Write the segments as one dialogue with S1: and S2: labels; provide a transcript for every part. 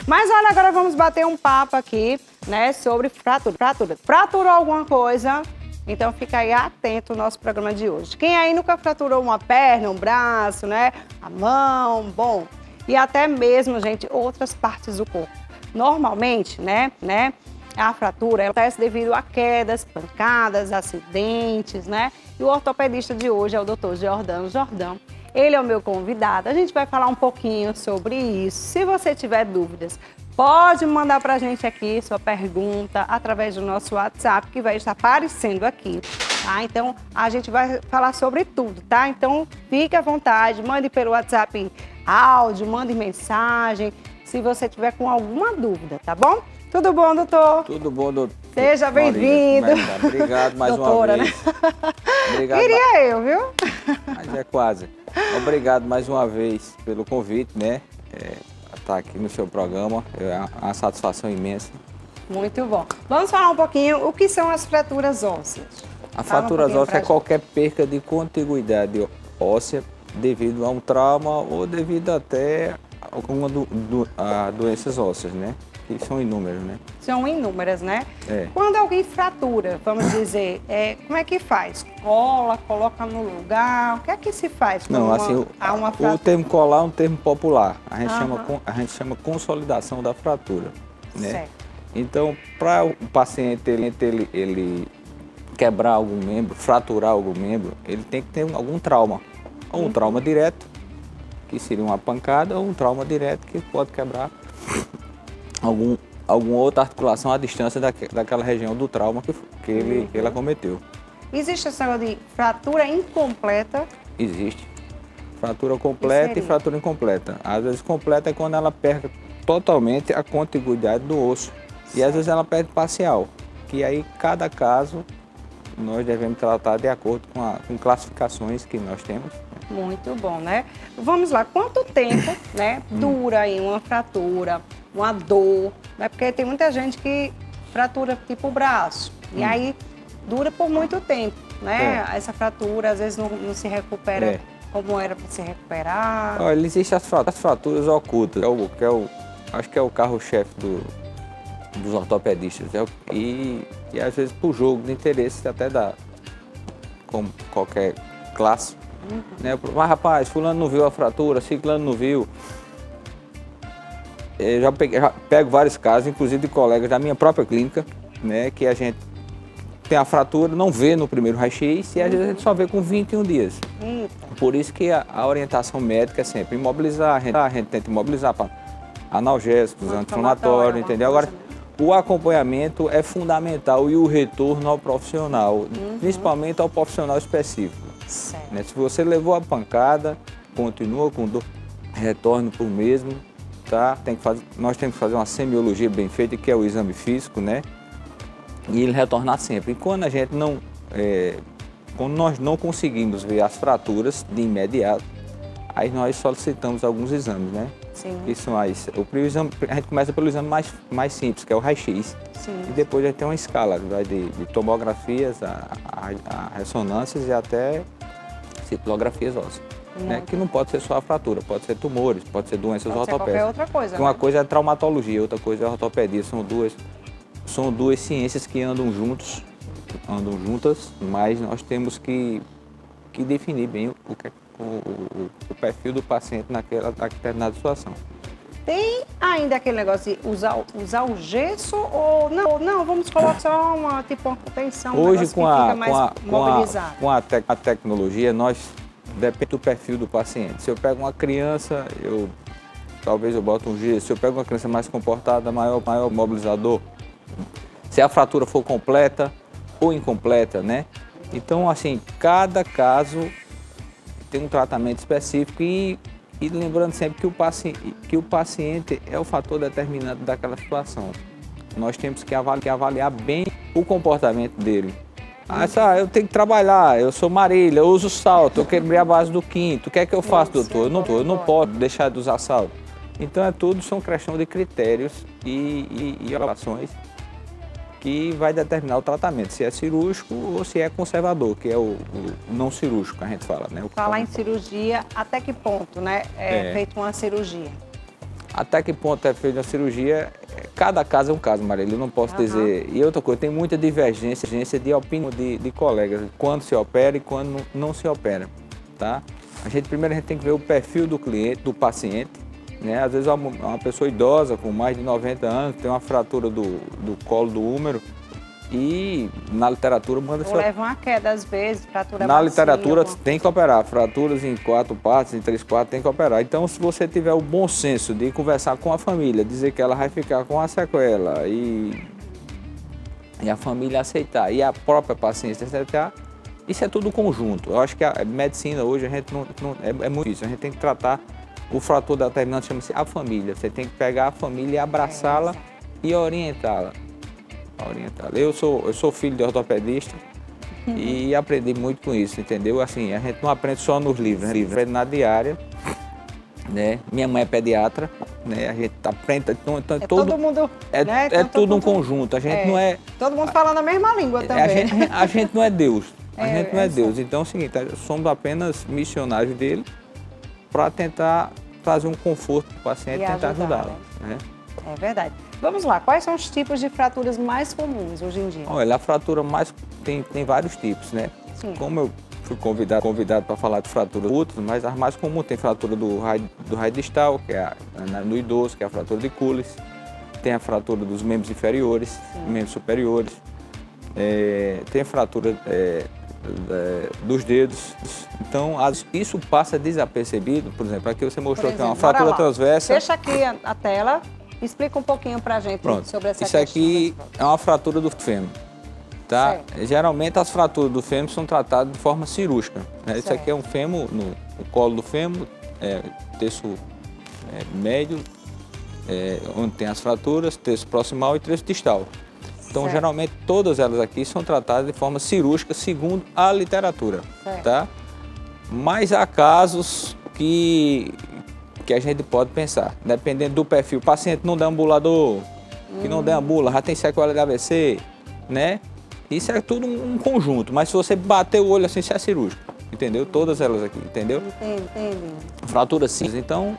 S1: Mas olha, agora vamos bater um papo aqui, né, sobre fratura. Fraturou alguma coisa? Então fica aí atento ao nosso programa de hoje. Quem aí nunca fraturou uma perna, um braço, né, a mão, bom, e até mesmo, gente, outras partes do corpo. Normalmente, né, a fratura acontece devido a quedas, pancadas, acidentes, né? E o ortopedista de hoje é o Dr. Giordano Jordão. Ele é o meu convidado. A gente vai falar um pouquinho sobre isso. Se você tiver dúvidas, pode mandar pra gente aqui sua pergunta através do nosso WhatsApp, que vai estar aparecendo aqui, tá? Então, a gente vai falar sobre tudo, tá? Então, fique à vontade, mande pelo WhatsApp áudio, mande mensagem, se você tiver com alguma dúvida, tá bom? Tudo bom, doutor?
S2: Tudo bom, doutor.
S1: Seja bem-vindo.
S2: Obrigado mais
S1: Doutora,
S2: uma vez.
S1: Né?
S2: Obrigado.
S1: Queria eu, viu?
S2: Mas é quase. Obrigado mais uma vez pelo convite, né? Estar aqui no seu programa. É uma satisfação imensa.
S1: Muito bom. Vamos falar um pouquinho o que são as fraturas ósseas.
S2: A fratura óssea é qualquer perca de contiguidade óssea devido a um trauma ou devido até a alguma doenças ósseas, né? Que são inúmeras, né?
S1: São inúmeras, né?
S2: É.
S1: Quando alguém fratura, vamos dizer, como é que faz? Cola, coloca no lugar, o que é que se faz?
S2: Não, assim, o termo colar é um termo popular. A gente chama consolidação da fratura, né?
S1: Certo.
S2: Então, para o paciente ele quebrar algum membro, fraturar algum membro, ele tem que ter algum trauma. Ou um trauma direto, que seria uma pancada, ou um trauma direto que pode quebrar alguma outra articulação à distância daquela região do trauma que ele acometeu.
S1: Existe essa de fratura incompleta?
S2: Existe. Fratura completa e fratura incompleta. Às vezes completa é quando ela perde totalmente a contiguidade do osso. Certo. E às vezes ela perde parcial. Que aí cada caso nós devemos tratar de acordo com classificações que nós temos.
S1: Muito bom, né? Vamos lá, quanto tempo, né, dura aí uma fratura, uma dor, né? Porque tem muita gente que fratura tipo o braço, e aí dura por muito tempo, né? Essa fratura às vezes não se recupera como era para se recuperar.
S2: Olha, existem as fraturas ocultas, acho que é o carro-chefe dos ortopedistas, e às vezes por jogo de interesse até dá, como qualquer classe. Né? Mas rapaz, fulano não viu a fratura, ciclano não viu. Eu já pego vários casos, inclusive de colegas da minha própria clínica, né, que a gente tem a fratura, não vê no primeiro raio-x e às vezes a gente só vê com 21 dias. Por isso que a orientação médica é sempre imobilizar, a gente tenta imobilizar para analgésicos, anti-inflamatórios, entendeu? Agora, o acompanhamento é fundamental e o retorno ao profissional, principalmente ao profissional específico. Né? Se você levou a pancada, continua com dor, retorne para o mesmo, tá? Nós temos que fazer uma semiologia bem feita, que é o exame físico, né? E ele retornar sempre. E quando quando nós não conseguimos ver as fraturas de imediato, aí nós solicitamos alguns exames, né?
S1: Sim.
S2: Que são a gente começa pelo exame mais simples, que é o raio-x. E depois vai ter uma escala, vai de tomografias a ressonâncias e até ciclografias ósseas. Né? Que não pode ser só a fratura, pode ser tumores, pode ser doenças ortopédicas.
S1: Qualquer outra coisa,
S2: uma coisa é traumatologia, outra coisa é ortopedia. São duas ciências que andam juntas, mas nós temos que definir bem o perfil do paciente naquela determinada situação.
S1: Tem ainda aquele negócio de usar o gesso ou não, vamos colocar só uma contenção,
S2: hoje
S1: com a
S2: tecnologia, depende do perfil do paciente. Se eu pego uma criança, talvez eu boto um gesso. Se eu pego uma criança mais comportada, maior mobilizador. Se a fratura for completa ou incompleta, né? Então, assim, cada caso tem um tratamento específico e lembrando sempre que o paciente é o fator determinante daquela situação. Nós temos que avaliar bem o comportamento dele. Eu tenho que trabalhar, eu sou Marília, eu uso salto, eu quebrei a base do quinto, o que é que eu faço, doutor? Eu não posso deixar de usar salto. Então, são questão de critérios e relações que vai determinar o tratamento, se é cirúrgico ou se é conservador, que é o não cirúrgico que a gente fala, né?
S1: Falar em cirurgia, até que ponto, né, é feita uma cirurgia?
S2: Até que ponto é feita a cirurgia? Cada caso é um caso, Marília, eu não posso dizer. E outra coisa, tem muita divergência de opinião de colegas, quando se opera e quando não se opera, tá? Primeiro a gente tem que ver o perfil do cliente, do paciente, né? Às vezes uma pessoa idosa com mais de 90 anos tem uma fratura do colo do úmero e na literatura manda...
S1: Ou leva uma queda às vezes, fratura
S2: na
S1: macia,
S2: literatura tem que operar, fraturas em 4 partes, em 3 quartos tem que operar. Então se você tiver o bom senso de conversar com a família, dizer que ela vai ficar com a sequela e a família aceitar e a própria paciência aceitar, isso é tudo conjunto. Eu acho que a medicina hoje a gente não é muito difícil, a gente tem que tratar o frator determinante, chama-se a família. Você tem que pegar a família e abraçá-la e orientá-la. Eu sou filho de ortopedista e aprendi muito com isso, entendeu? Assim, a gente não aprende só nos livros, aprende na diária, né? Minha mãe é pediatra, né? A gente aprende, então
S1: todo mundo, né?
S2: É tudo um conjunto, a gente não é...
S1: Todo mundo falando a mesma língua também.
S2: A gente não é Deus, a gente não é Deus. Então é o seguinte, somos apenas missionários dele para tentar trazer um conforto para o paciente e tentar ajudá-lo, né?
S1: É verdade. Vamos lá, quais são os tipos de fraturas mais comuns hoje em dia?
S2: Olha, a fratura mais... tem vários tipos, né?
S1: Sim.
S2: Como eu fui convidado para falar de fraturas úteis, mas as mais comuns tem fratura do raio distal, que é no idoso, que é a fratura de Cullis. Tem a fratura dos membros inferiores, membros superiores. Tem a fratura dos dedos. Então, isso passa desapercebido. Por exemplo, aqui você mostrou que é uma fratura transversa.
S1: Fecha aqui a tela. Explica um pouquinho pra gente sobre essa
S2: questão. Isso aqui é uma fratura do fêmur, tá? Geralmente as fraturas do fêmur são tratadas de forma cirúrgica, né? Isso aqui é um fêmur, no colo do fêmur, terço médio, onde tem as fraturas, terço proximal e terço distal. Então, geralmente todas elas aqui são tratadas de forma cirúrgica, segundo a literatura, tá? Mas há casos que a gente pode pensar, dependendo do perfil. O paciente não deambulador, que não deambula, já tem sequela de AVC, né? Isso é tudo um conjunto, mas se você bater o olho assim, isso é cirúrgico, entendeu? Todas elas aqui, entendeu?
S1: Entendi.
S2: Fratura simples, então,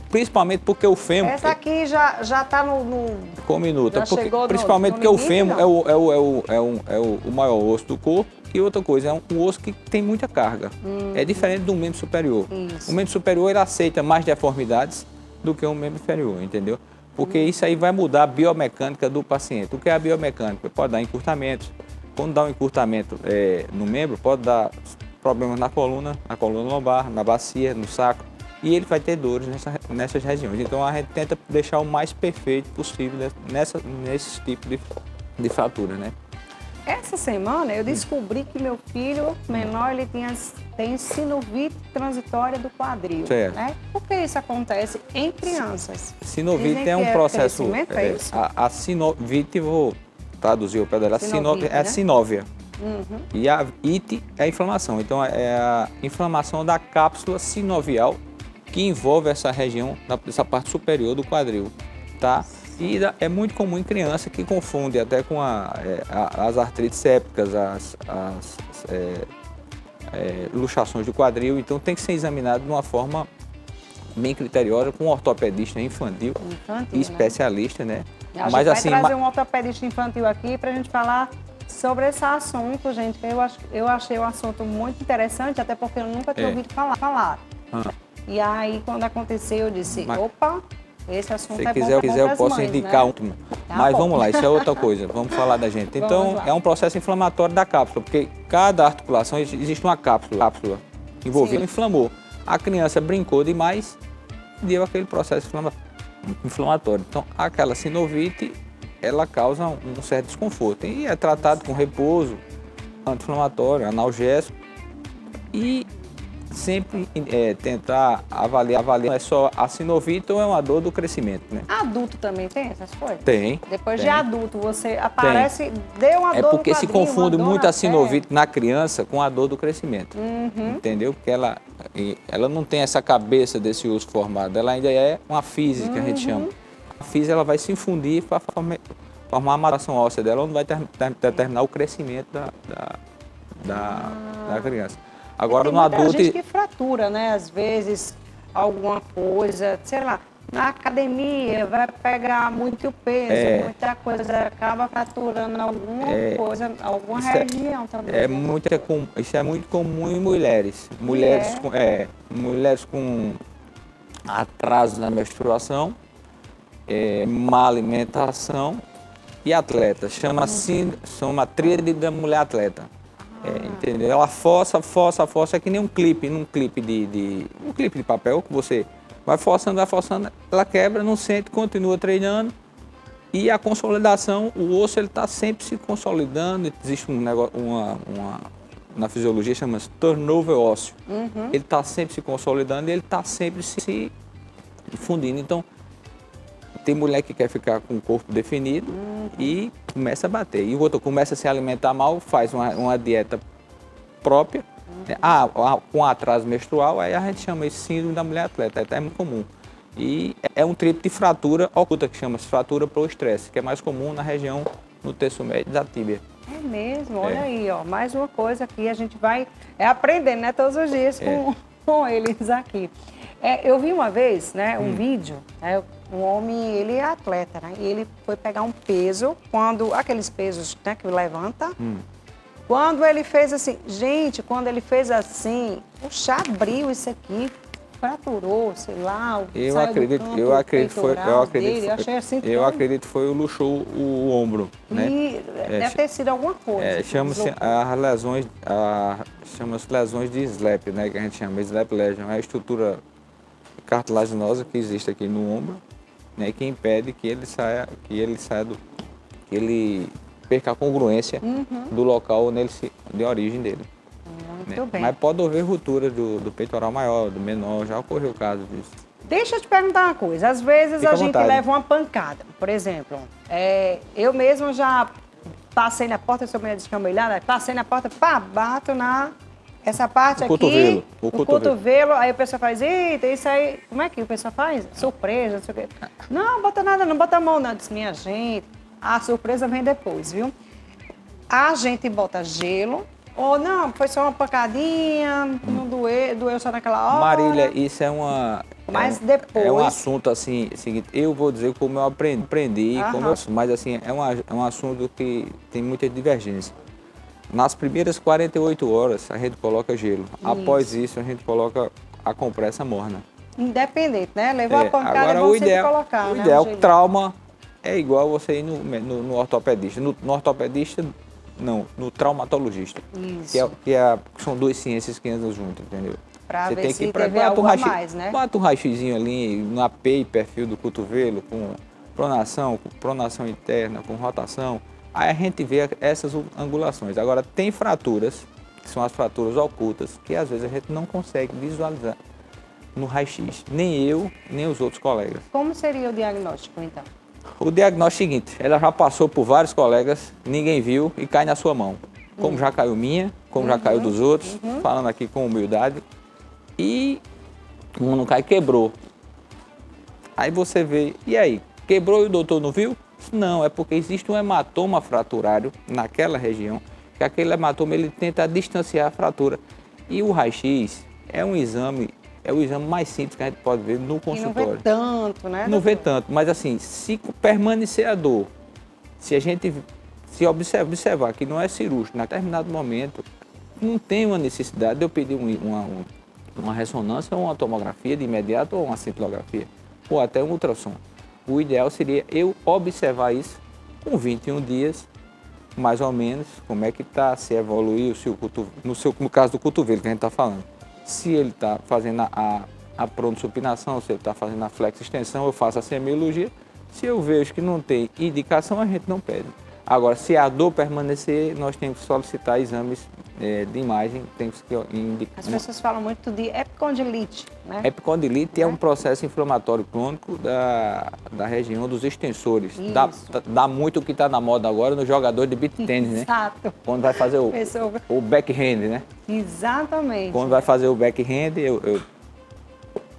S2: principalmente porque o fêmur...
S1: Essa aqui já está no...
S2: Minuto, principalmente porque o fêmur é o maior osso do corpo. E outra coisa, é um osso que tem muita carga. É diferente do membro superior.
S1: Isso.
S2: O membro superior ele aceita mais deformidades do que o membro inferior, entendeu? Porque isso aí vai mudar a biomecânica do paciente. O que é a biomecânica? Pode dar encurtamentos. Quando dá um encurtamento no membro, pode dar problemas na coluna lombar, na bacia, no saco. E ele vai ter dores nessas regiões. Então a gente tenta deixar o mais perfeito possível nesse tipo de fratura, né?
S1: Essa semana eu descobri que meu filho menor ele tem sinovite transitória do quadril. Né? Por que isso acontece em crianças?
S2: Sinovite é um processo... A sinovite, vou traduzir o pé dela, é a sinóvia. E a ite é a inflamação. Então é a inflamação da cápsula sinovial que envolve essa região, essa parte superior do quadril, tá? E é muito comum em criança que confunde até com as artrites sépticas, as luxações do quadril. Então tem que ser examinado de uma forma bem criteriosa com um ortopedista infantil especialista, né?
S1: A gente vai trazer um ortopedista infantil aqui para a gente falar sobre esse assunto, gente. Eu achei um assunto muito interessante, até porque eu nunca tinha ouvido falar. E aí, quando aconteceu, eu disse, opa... Esse assunto
S2: se quiser, eu posso indicar um. Mas vamos lá, isso é outra coisa. Vamos falar da gente. Então, é um processo inflamatório da cápsula, porque cada articulação existe uma cápsula envolvida, inflamou. A criança brincou demais e deu aquele processo inflamatório. Então, aquela sinovite, ela causa um certo desconforto. E é tratado com repouso, anti-inflamatório, analgésico e sempre tentar avaliar é só a sinovite ou é uma dor do crescimento, né?
S1: Adulto também tem essas coisas?
S2: Tem.
S1: Depois de adulto, você aparece, deu uma dor
S2: no quadril, se confunde muito a sinovite
S1: perna.
S2: na criança com a dor do crescimento, entendeu? Porque ela não tem essa cabeça desse osso formado, ela ainda é uma física, que a gente chama. A física ela vai se infundir para formar a maturação óssea dela, onde vai determinar o crescimento da criança. Agora, no adulto...
S1: Tem gente que fratura, né? Às vezes, alguma coisa, sei lá. na academia, vai pegar muito peso, muita coisa, acaba fraturando alguma coisa, alguma região também.
S2: Isso é muito comum em mulheres. Mulheres com atraso na menstruação, má alimentação e atletas. Chama uma tríade da mulher atleta. Entendeu? Ela força, é que nem um clipe de papel que você vai forçando, ela quebra, não sente, continua treinando. E a consolidação, o osso ele está sempre se consolidando. Existe um negócio, na fisiologia chama-se turnover ósseo. Ele está sempre se consolidando e ele está sempre se fundindo. Então, tem mulher que quer ficar com o corpo definido e começa a bater. E o outro começa a se alimentar mal, faz uma dieta própria, né? Com atraso menstrual, aí a gente chama isso síndrome da mulher atleta, é muito comum. E é um tipo de fratura oculta que chama-se fratura pro estresse, que é mais comum na região, no terço médio da tíbia.
S1: É mesmo, olha aí, ó, mais uma coisa que a gente vai aprendendo, né, todos os dias com eles aqui. Eu vi uma vez, né, um vídeo, um homem, ele é atleta, né, e ele foi pegar um peso, aqueles pesos, né, que levanta, quando ele fez assim, gente, quando ele fez assim, puxa, abriu isso aqui, fraturou, sei lá,
S2: eu acredito que foi o luxou o ombro, né?
S1: E deve ter sido alguma coisa.
S2: Chama-se lesões de SLEP, né? Que a gente chama SLEP lesion, é a estrutura cartilaginosa que existe aqui no ombro, né? Que impede que ele perca a congruência do local de origem dele.
S1: Muito bem.
S2: Mas pode haver ruptura do peitoral maior, do menor, já ocorreu o caso disso.
S1: Deixa eu te perguntar uma coisa, às vezes a gente leva uma pancada, por exemplo, eu mesmo já passei na porta, eu sou meio descambelhada, passei na porta, bato essa parte aqui, o cotovelo, aí o pessoal faz, eita, isso aí, como é que o pessoal faz? Surpresa, não sei o quê. Não, bota nada, não bota a mão, não. Eu disse, minha gente, a surpresa vem depois, viu? A gente bota gelo, ou não, foi só uma pancadinha, não doeu só naquela hora.
S2: Marília, isso
S1: Mas depois...
S2: É um assunto assim, seguinte, eu vou dizer como eu aprendi, mas assim, é um assunto que tem muita divergência. Nas primeiras 48 horas a gente coloca gelo, após isso a gente coloca a compressa morna.
S1: Independente, né? Levou a pancada,
S2: agora,
S1: vamos sempre colocar,
S2: o ideal, trauma é igual você ir no ortopedista. No ortopedista, não, no traumatologista. Isso. Que são duas ciências que andam juntas, entendeu?
S1: Pra você ver tem se teve algo a mais, né?
S2: Bota um raio-xzinho ali, na peito, perfil do cotovelo, com pronação interna, com rotação. Aí a gente vê essas angulações. Agora, tem fraturas, que são as fraturas ocultas, que às vezes a gente não consegue visualizar no raio-x. Nem eu, nem os outros colegas.
S1: Como seria o diagnóstico, então?
S2: O diagnóstico é o seguinte, ela já passou por vários colegas, ninguém viu e cai na sua mão. Como já caiu minha, como já caiu dos outros, falando aqui com humildade. E como não cai, quebrou. Aí você vê, e aí, quebrou e o doutor não viu? Não, é porque existe um hematoma fraturário naquela região, que aquele hematoma ele tenta distanciar a fratura. E o raio-x é o exame mais simples que a gente pode ver no consultório.
S1: E não vê tanto, né?
S2: Não vê tanto, mas assim, se permanecer a dor, se observar que não é cirúrgico, em determinado momento, não tem uma necessidade de eu pedir uma ressonância ou uma tomografia de imediato ou uma cintilografia, ou até um ultrassom. O ideal seria eu observar isso com 21 dias, mais ou menos, como é que está, se evoluiu, no caso do cotovelo que a gente está falando. Se ele está fazendo a pronossupinação, se ele está fazendo a flexo-extensão, eu faço a semiologia. Se eu vejo que não tem indicação, a gente não pede. Agora, se a dor permanecer, nós temos que solicitar exames de imagem.
S1: As pessoas falam muito de epicondilite, né?
S2: Epicondilite é um processo inflamatório crônico da região dos extensores. Dá muito o que está na moda agora no jogador de beach tennis, né?
S1: Exato.
S2: Quando vai fazer o backhand, né?
S1: Exatamente.
S2: Quando vai fazer o backhand, eu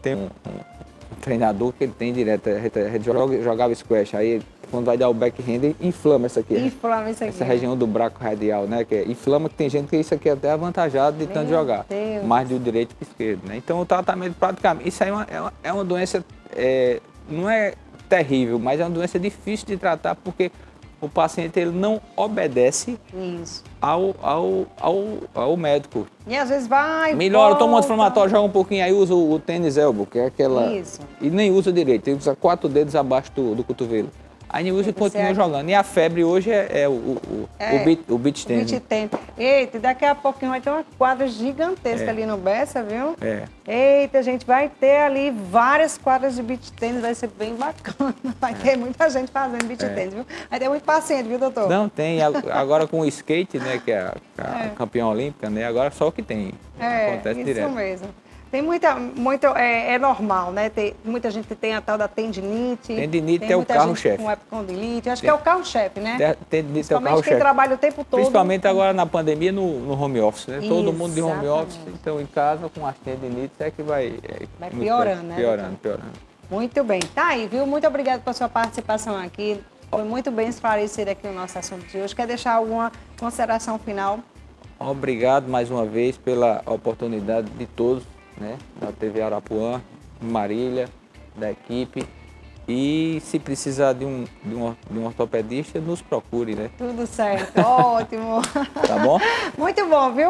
S2: tenho um treinador que ele tem direto, a gente jogava squash, aí quando vai dar o backhand, inflama isso aqui.
S1: Inflama isso aqui.
S2: Essa região do braco radial, né? Que inflama, que tem gente que isso aqui é até avantajado de tanto jogar. Mais do direito que esquerdo, né? Então o tratamento praticamente, isso aí é uma doença não é terrível, mas é uma doença difícil de tratar porque o paciente ele não obedece
S1: Isso.
S2: ao médico.
S1: E às vezes vai,
S2: Melhora, toma um
S1: volta.
S2: anti-inflamatório, joga um pouquinho, aí usa o tênis elbow, que é aquela...
S1: Isso.
S2: E nem usa direito, ele usa 4 dedos abaixo do cotovelo. Aí nem usa e continua
S1: certo.
S2: jogando. E a febre hoje é o beach tennis.
S1: Beach tennis. Eita, daqui a pouquinho vai ter uma quadra gigantesca ali no Bessa, viu?
S2: É.
S1: Eita, gente, vai ter ali várias quadras de beach tennis, vai ser bem bacana. Vai ter muita gente fazendo beach tennis, viu? Vai ter muito paciente, viu, doutor?
S2: Não, tem. Agora com o skate, né, que é a campeã olímpica, né, agora só o que tem. Acontece
S1: isso
S2: direto.
S1: mesmo. Tem é normal, né? Muita gente tem a tal da tendinite.
S2: Tendinite
S1: tem
S2: é o
S1: muita
S2: carro-chefe.
S1: gente com epicondilite. Acho que é o carro-chefe, né?
S2: Tendinite é o
S1: Principalmente quem
S2: carro-chefe.
S1: trabalha o tempo todo.
S2: Principalmente agora na pandemia no home office, né? Todo mundo de home office,
S1: Exatamente.
S2: então em casa com as tendinites é que vai
S1: Piorando, né?
S2: Piorando.
S1: Muito bem. Tá aí, viu? Muito obrigada pela sua participação aqui. Foi muito bem esclarecido aqui o nosso assunto de hoje. Quer deixar alguma consideração final?
S2: Obrigado mais uma vez pela oportunidade de todos, né? Da TV Arapuã, Marília, da equipe. E se precisar de um ortopedista, nos procure, né?
S1: Tudo certo. Ótimo.
S2: Tá bom?
S1: Muito bom, viu?